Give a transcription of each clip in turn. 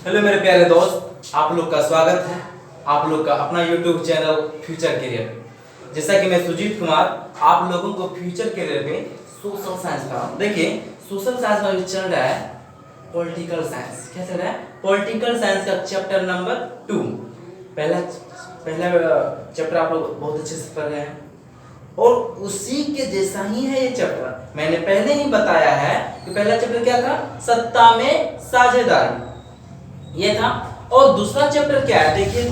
Hello मेरे प्यारे दोस्त, आप लोग का स्वागत है आप लोग का अपना YouTube चैनल फ्यूचर करियर। जैसा कि मैं सुजीत कुमार आप लोगों को फ्यूचर करियर में सोशल साइंस का देखिए सोशल साइंस में चल रहा है पॉलिटिकल साइंस। क्या चल रहा है? पॉलिटिकल साइंस का चैप्टर नंबर 2। पहला चैप्टर आप लोग बहुत अच्छे से पढ़ रहे हैं और उसी के जैसा ही है ये चैप्टर। मैंने पहले ही बताया है कि पहला चैप्टर क्या था? सत्ता में साझेदारी, ये था। और दूसरा चैप्टर क्या है? देखिए,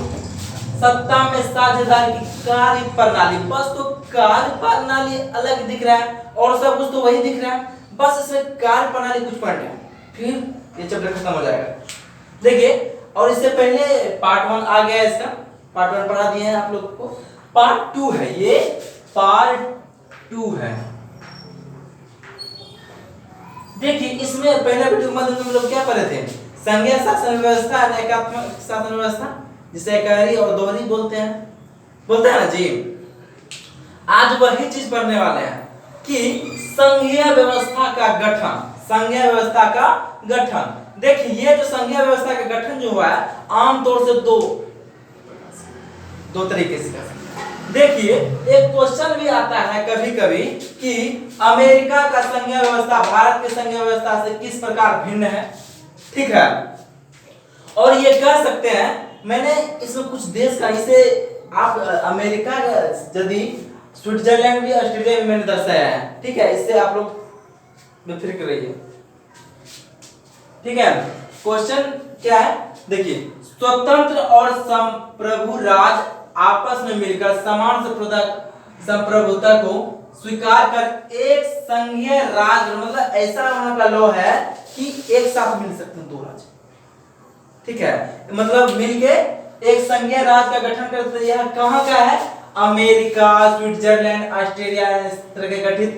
सत्ता में साझेदारी की कार्य प्रणाली। बस तो कार्य प्रणाली अलग दिख रहा है और सब कुछ तो वही दिख रहा है, बस इसमें कार्य प्रणाली कुछ पढ़ना है, फिर ये चैप्टर खत्म हो जाएगा। देखिए, और इससे पहले पार्ट 1 आ गया, इसका पार्ट 1 पढ़ा दिए हैं आप लोगों को। पार्ट 2 है, ये पार्ट 2 है। देखिए, इसमें पहले वीडियो में हम लोग क्या पढ़े थे? संघीय शासन व्यवस्था, एकात्मक शासन व्यवस्था, जिसे एकहरी और दोहरी बोलते हैं ना जी। आज वही चीज पढ़ने वाले हैं कि संघीय व्यवस्था का गठन। संघीय व्यवस्था का गठन, देखिए ये जो संघीय व्यवस्था का गठन जो हुआ है, आमतौर से दो तरीके से कर सकते हैं। देखिए, एक क्वेश्चन भी आता है कभी कभी कि अमेरिका का संघीय व्यवस्था भारत के संघीय व्यवस्था से किस प्रकार भिन्न है, ठीक है। और ये कह सकते हैं, मैंने इसमें कुछ देश का, इसे आप अमेरिका यदि स्विट्जरलैंड भी ऑस्ट्रेलिया भी मैंने दर्शाया है, ठीक है। इससे आप लोग बेफिक्र रहिए, ठीक है। क्वेश्चन क्या है? देखिए, स्वतंत्र और संप्रभु राज्य आपस में मिलकर समान संप्रभुता को स्वीकार कर एक संघीय राज्य, मतलब ऐसा वहां का लॉ है कि एक साथ मिल सकते हैं दो राज्य, ठीक है। मतलब मिलके एक संघीय राज्य का गठन करते हैं। कहां का है? अमेरिका, स्विट्जरलैंड, ऑस्ट्रेलिया, इस तरह के गठित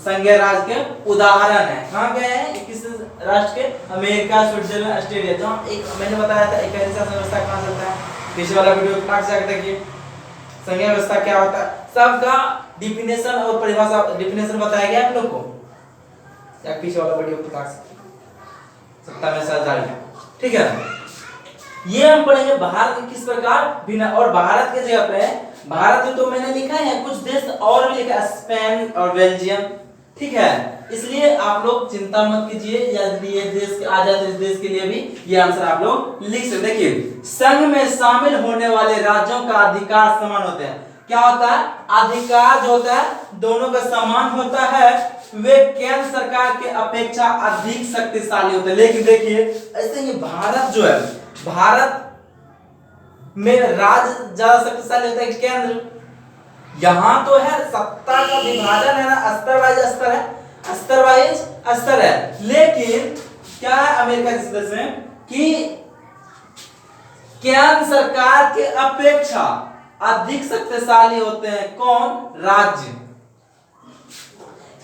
संघीय राज्य के उदाहरण है। कहां गए हैं? किस राष्ट्र के? America, Switzerland, Australia. जहां एक मैंने बताया था एकहरी शासन व्यवस्था कहां चलता है, पीछे वाला वीडियो क्लास जाकर देखिए। संघीय व्यवस्था क्या होता है, सबका डिफिनेशन और परिभाषा, डिफिनेशन बताया गया आप लोग को, या पीछे वाला वीडियो क्लास सत्ता में साझेदारी, ठीक है। ये हम पढ़ेंगे भारत किस प्रकार भिन्न। और भारत के जगह पे भारत में तो मैंने लिखा है, कुछ देश और भी लिखा है, स्पेन और बेल्जियम, ठीक है। इसलिए आप लोग चिंता मत कीजिए, यदि ये देश आ जाए तो इस देश के लिए भी ये आंसर आप लोग लिख सकते। देखिए, संघ में शामिल होने वाले राज्यों का अधिकार समान होते हैं। क्या होता है? अधिकार जो होता है दोनों का समान होता है। वे केंद्र सरकार के अपेक्षा अधिक शक्तिशाली होते हैं। लेकिन देखिए, ऐसे ही भारत जो है, भारत में राज्य ज्यादा शक्तिशाली होता है कि केंद्र? यहां तो है सत्ता का विभाजन है ना, स्तर वाइज स्तर है, स्तर वाइज स्तर है। लेकिन क्या है अमेरिका जिस देश में कि केंद्र सरकार के अपेक्षा अधिक शक्तिशाली होते हैं कौन? राज्य।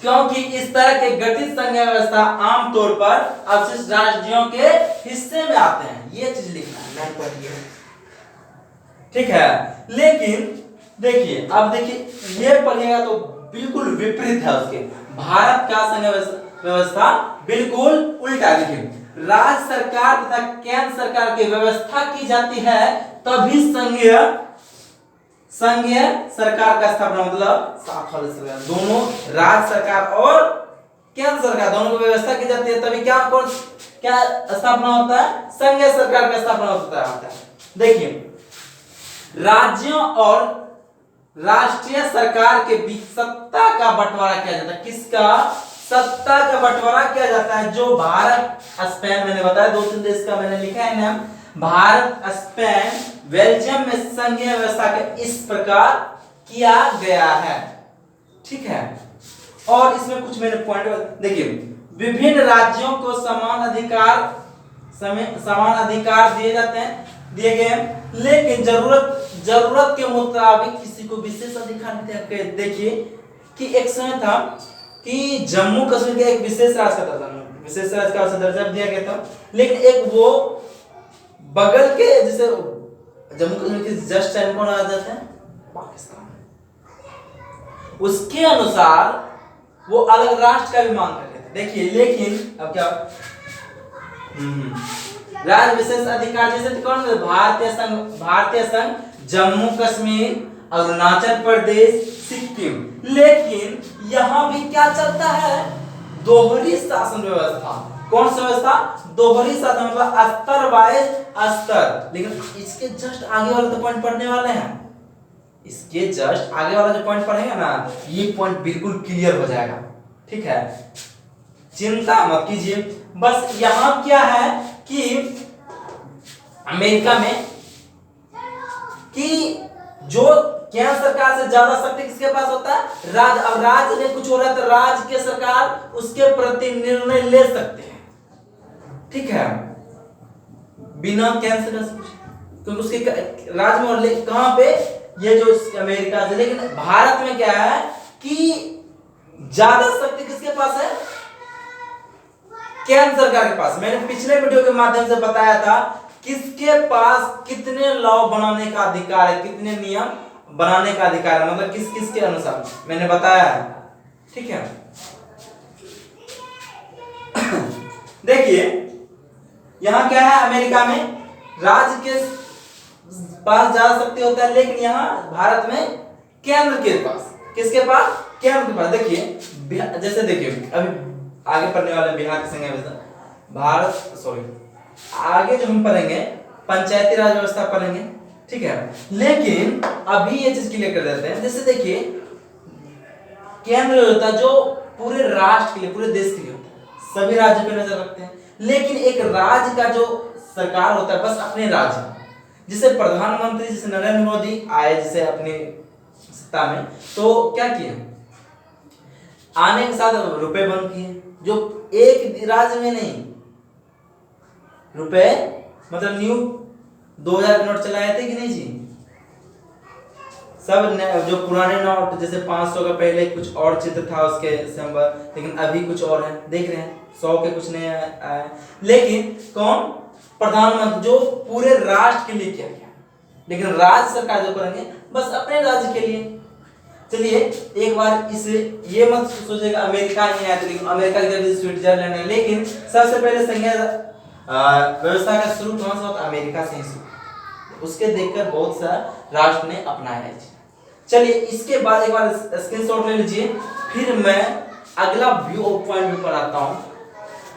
क्योंकि इस तरह के गठित संघीय व्यवस्था आमतौर पर अवशिष्ट राज्यों के हिस्से में आते हैं। ये चीज लिखना है, ठीक है। लेकिन देखिए, अब देखिए ये पढ़िएगा तो बिल्कुल विपरीत है उसके। भारत का संघीय व्यवस्था बिल्कुल उल्टा। देखिए, राज्य सरकार तथा केंद्र सरकार की व्यवस्था की जाती है, तभी संघीय सरकार का स्थापना, मतलब दोनों राज्य सरकार और केंद्र सरकार दोनों की व्यवस्था की जाती है, तभी क्या स्थापना होता है? संघीय सरकार का स्थापना होता है। देखिए, राज्यों और राष्ट्रीय सरकार के बीच सत्ता का बंटवारा किया जाता है। किसका? सत्ता का बंटवारा किया जाता है। जो भारत, स्पेन, मैंने बताया 2-3 देश का मैंने लिखा है नाम, भारत, स्पेन, बेल्जियम में संघीय व्यवस्था के इस प्रकार किया गया है, ठीक है। और इसमें कुछ मैंने पॉइंट देखिए, विभिन्न राज्यों को समान अधिकार दिए जाते हैं, दिए गए हैं, लेकिन जरूरत के मुताबिक किसी को विशेष अधिकार दिए गए। देखिए कि एक समय था कि जम्मू कश्मीर के एक विशेष राज्य का दर्जा दिया गया था, लेकिन एक वो बगल के, जैसे जम्मू कश्मीर के जस्ट साइड कौन आ जाते हैं? पाकिस्तान। उसके अनुसार वो अलग राष्ट्र का भी मांग कर रहे थे। देखिए, लेकिन अब क्या राज्य विशेष अधिकार जैसे कौन, भारतीय संघ, जम्मू कश्मीर, अरुणाचल प्रदेश, सिक्किम। लेकिन यहां भी क्या चलता है, दोहरी शासन व्यवस्था। कौन सा व्यवस्था, दोहरी शासन, मतलब स्तर वाइज स्तर। लेकिन इसके जस्ट आगे वाले तो पॉइंट पढ़ने वाले हैं, इसके जस्ट आगे वाला जो पॉइंट पढ़ेंगे ना, ये पॉइंट बिल्कुल क्लियर हो जाएगा। ठीक है, चिंता मत कीजिए। बस यहां क्या है कि अमेरिका में कि जो केंद्र सरकार से ज्यादा शक्ति किसके पास होता है, राज्य। अब राज्य में कुछ हो रहा है तो राज्य के सरकार उसके प्रति निर्णय ले सकते हैं। ठीक है, बिना केंद्र से क्योंकि उसके राज्य में कहां पे, ये जो अमेरिका से। लेकिन भारत में क्या है कि ज्यादा शक्ति किसके पास है, केंद्र सरकार के पास। मैंने पिछले वीडियो के माध्यम से बताया था किसके पास कितने लॉ बनाने का अधिकार है, कितने नियम बनाने का अधिकार है, मतलब किस किस के अनुसार मैंने बताया है। ठीक है, देखिए यहां क्या है, अमेरिका में राज्य के पास ज्यादा शक्ति होता है, लेकिन यहां भारत में केंद्र के पास, किसके पास, केंद्र के पास। देखिए जैसे देखिए अभी आगे पढ़ने वाले बिहार की संघ व्यवस्था, भारत सॉरी आगे जो हम पढ़ेंगे पंचायती राज व्यवस्था पढ़ेंगे। ठीक है, लेकिन अभी ये चीज क्लियर कर देते हैं। जैसे देखिए केंद्र होता है जो पूरे राष्ट्र के लिए, पूरे देश के लिए होता है, सभी राज्य पे नजर रखते हैं। लेकिन एक राज्य का जो सरकार होता है बस अपने राज्य, जिसे प्रधानमंत्री जैसे नरेंद्र मोदी आए जैसे अपनी सत्ता में, तो क्या किया, आने के साथ रुपए बंद किए, जो एक राज्य में नहीं, रुपए मतलब न्यू 2000 के नोट चलाए थे कि नहीं जी, सब जो पुराने नोट जैसे 500 का पहले कुछ और चित्र था उसके सिंबल, लेकिन अभी कुछ और है, देख रहे हैं 100 के कुछ नए आए। लेकिन कौन, प्रधानमंत्री, जो पूरे राष्ट्र के लिए क्या किया। लेकिन राज्य सरकार जो करेंगे बस अपने राज्य के लिए। चलिए एक बार इसे ये मत सोचेगा अमेरिका नहीं है, लेकिन अमेरिका की जगह स्विट्जरलैंड है। लेकिन सबसे पहले संघीय व्यवस्था का शुरू कहां से होता, अमेरिका से ही शुरू, उसके देखकर बहुत सा राष्ट्र ने अपनाया है। चलिए इसके बाद एक बार स्क्रीनशॉट ले लीजिए, फिर मैं अगला व्यू ऑफ पॉइंट पर आता हूं।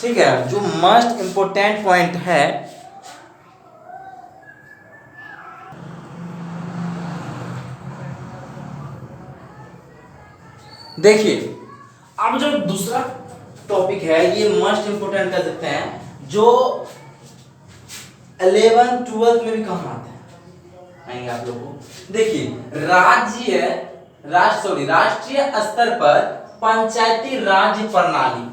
ठीक है, जो मोस्ट इंपोर्टेंट पॉइंट है, देखिए अब जो दूसरा टॉपिक है ये मोस्ट इंपोर्टेंट कर सकते हैं, जो 11 12 में भी काम आता है, आएंगे आप लोगों को। देखिए राष्ट्रीय स्तर पर पंचायती राज प्रणाली,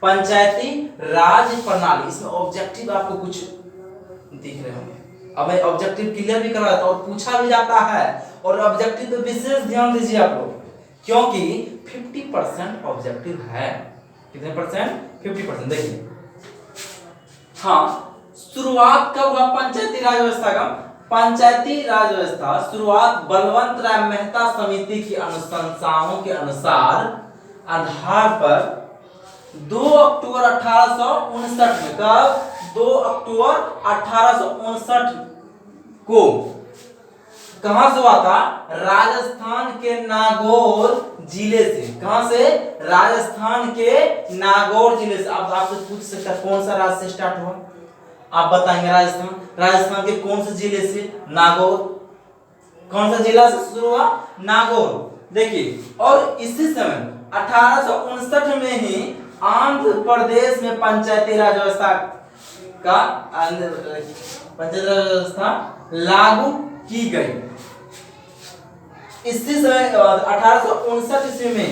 पंचायती राज प्रणाली, इसमें ऑब्जेक्टिव आपको कुछ दिख रहे होंगे। अब मैं ऑब्जेक्टिव क्लियर भी करवाता हूं और पूछा भी जाता है, और ऑब्जेक्टिव पे विशेष ध्यान दीजिए आप लोग, क्योंकि 50% ऑब्जेक्टिव है। कितने परसेंट, 50%। देखिए हाँ, शुरुआत कब हुआ पंचायती राज व्यवस्था का, पंचायती राज व्यवस्था शुरुआत बलवंत राय मेहता समिति की अनुशंसाओं के अनुसार आधार पर 2 अक्टूबर 1859 में, कब, 2 अक्टूबर 1859 को कहां से हुआ था, राजस्थान के नागौर जिले से। कहां से, राजस्थान के नागौर जिले से। अब आपसे पूछ सकता है कौन सा राज्य से स्टार्ट हुआ, आप बताएंगे राजस्थान के कौन से जिले से, नागौर। कौन सा जिला से शुरू हुआ, नागौर। देखिए और इसी समय 1859 में ही आंध्र प्रदेश में पंचायती राज व्यवस्था का पंचायती राज व्यवस्था लागू की गई। इसी समय 1859 ईस्वी में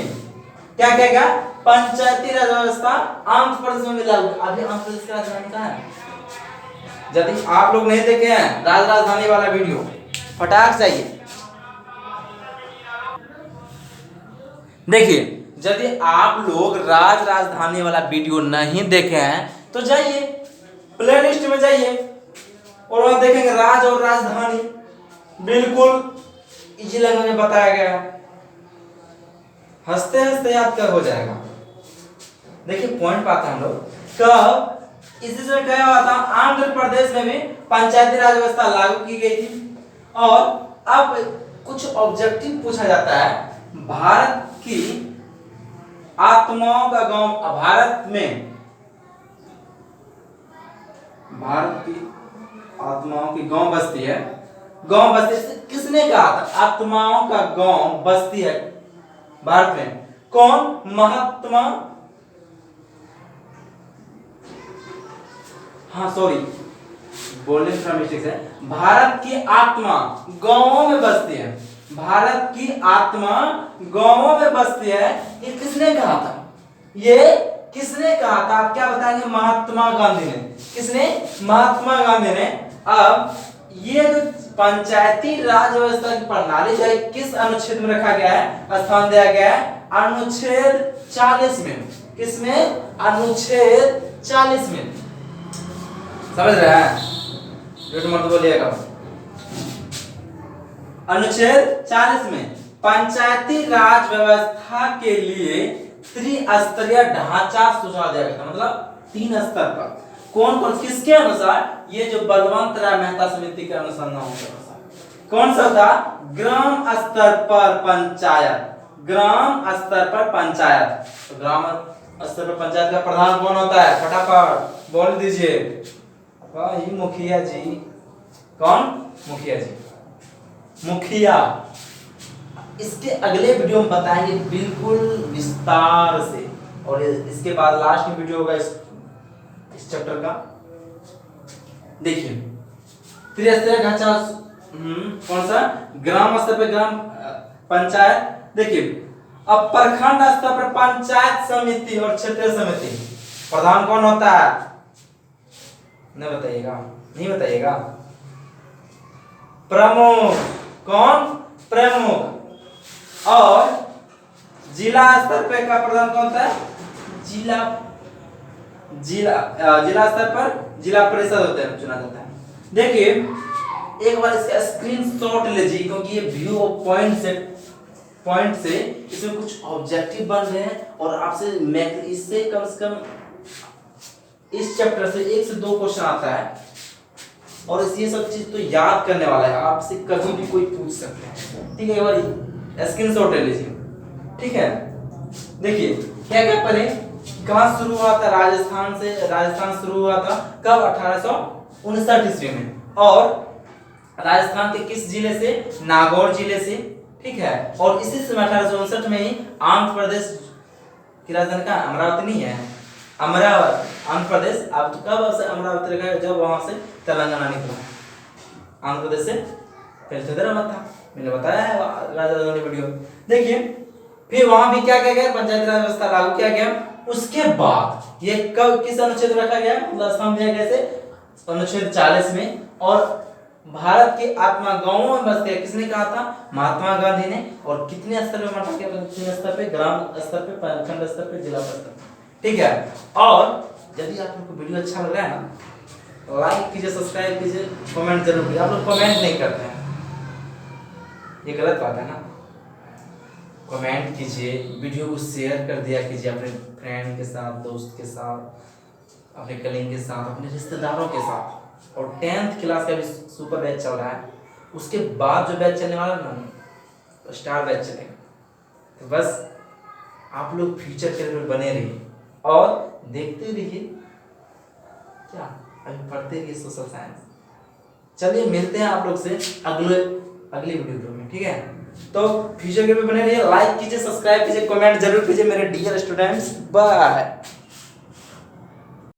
क्या कहेगा, पंचायती राज व्यवस्था आंध्र प्रदेश में लागू। अभी आंध्र प्रदेश की राजधानी कहां है, यदि आप लोग नहीं देखे हैं राजधानी वाला वीडियो, फटाक जाइए देखिए। यदि आप लोग राजधानी वाला वीडियो नहीं देखे हैं तो जाइए प्लेलिस्ट में जाइए और वहां देखेंगे राज और राजधानी, बिल्कुल इजी लैंग्वेज में बताया गया है, हंसते हंसते याद कर हो जाएगा। देखिए पॉइंट पाते हैं हम लोग, कब इसी से क्या हुआ था, आंध्र प्रदेश में भी पंचायती राज व्यवस्था लागू की गई थी। और अब कुछ ऑब्जेक्टिव पूछा जाता है, भारत की आत्माओं का गांव, भारत की आत्माओं की गांव बस्ती है, गांव बस्ती किसने कहा था, आत्माओं का गांव बस्ती है भारत में, कौन, महात्मा, हाँ सॉरी बोलने में थोड़ा मिस्टेक है, भारत की आत्मा गांवों में बसती है, भारत की आत्मा गांवों में बसती है, ये किसने कहा था, ये किसने कहा था, आप क्या बताएंगे, महात्मा गांधी ने, किसने, महात्मा गांधी ने। अब ये जो पंचायती राज व्यवस्था की प्रणाली जो है किस अनुच्छेद में रखा गया है, स्थान दिया गया है अनुच्छेद 40 में, किसमें, अनुच्छेद 40 में, समझ रहे हैं, झूठ मत बोलिएगा। अनुच्छेद 40 में पंचायती राज व्यवस्था के लिए त्रिस्तरीय ढांचा सुझाव दिया गया था, मतलब 3 स्तर पर, कौन कौन, किसके अनुसार, ये जो बलवंत राय मेहता समिति के अनुसंधान के अनुसार, कौन सा था, ग्राम स्तर पर पंचायत, ग्राम स्तर पर पंचायत, तो ग्राम स्तर पर पंचायत का प्रधान कौन होता है, फटाफट बोल दीजिए, भाई मुखिया जी, कौन, मुखिया जी, मुखिया। इसके अगले वीडियो में बताएंगे बिल्कुल विस्तार से, और इसके बाद लास्ट में वीडियो होगा इस चैप्टर का। देखिए त्रिस्तरीय ढांचा, कौन सा, ग्राम स्तर पे ग्राम पंचायत। देखिए अब प्रखंड स्तर पर पंचायत समिति और क्षेत्रीय समिति, प्रधान कौन होता है, नहीं बताइएगा, नहीं बताइएगा, प्रमुख, कौन, प्रमुख। और जिला स्तर पे का प्रधान कौन होता है, जिला स्तर पर जिला परिषद होते हैं, चुना जाता है। देखिए एक बार इसका स्क्रीनशॉट लीजिए, क्योंकि ये व्यू ऑफ पॉइंट से इसमें कुछ ऑब्जेक्टिव बन रहे हैं, और आपसे इससे कम से कम इस चैप्टर से 1 से 2 क्वेश्चन आता है, और ये सब चीज तो याद करने वाला है, आपसे कभी भी कोई पूछ सकते हैं, ठीक है, एक बार स्क्रीनशॉट ले लीजिए, ठीक है। देखिए क्या क्या पहले कहां शुरू हुआ था, राजस्थान शुरू हुआ था कब, 1859 ईस्वी में, और राजस्थान के किस जिले से, नागौर जिले से, ठीक है। और इसी समय 1859 में ही आंध्र प्रदेश की राजधानी का अमरावती नहीं है, अमरावती, आंध्र प्रदेश। अब तो कब से अमरावती रखा है, जब वहां से तेलंगाना निकला, आंध्र प्रदेश से पहले तो हैदराबाद था, मैंने बताया है राजधानी वीडियो। देखिए फिर वहां भी क्या किया गया, पंचायती राज व्यवस्था लागू किया गया। उसके बाद ये कब किस अनुच्छेद में रखा गया, मतलब स्थान दिया गया से अनुच्छेद 40 में। और भारत की आत्मा गांवों में बसती है, किसने कहा था, महात्मा गांधी ने। और कितने स्तर पे बांटा गया, कितने स्तर पे, ग्राम स्तर पे, प्रखंड स्तर पे, जिला स्तर पे, ठीक है। और यदि आप लोग को वीडियो अच्छा लग रहा है ना, लाइक कीजिए, सब्सक्राइब कीजिए, कमेंट जरूर कीजिए। आप लोग कमेंट नहीं करते हैं, ये गलत बात है ना, कमेंट कीजिए, वीडियो को शेयर कर दिया कीजिए अपने फ्रेंड के साथ, दोस्त के साथ, अपने कलीग के साथ, अपने रिश्तेदारों के साथ। और 10th क्लास का भी सुपर बैच चल रहा है, उसके बाद जो बैच चलने वाला है ना, स्टार बैच चलेगा। तो बस आप लोग फ्यूचर के लिए बने रहिए और देखते रहिए, क्या अभी पढ़ते रहिए सोशल साइंस। चलिए मिलते हैं आप लोग से अगली वीडियो में, ठीक है। तो फ्यूचर के लिए बने रहिए, लाइक कीजिए, सब्सक्राइब कीजिए, कमेंट जरूर कीजिए मेरे डियर स्टूडेंट्स। बाय।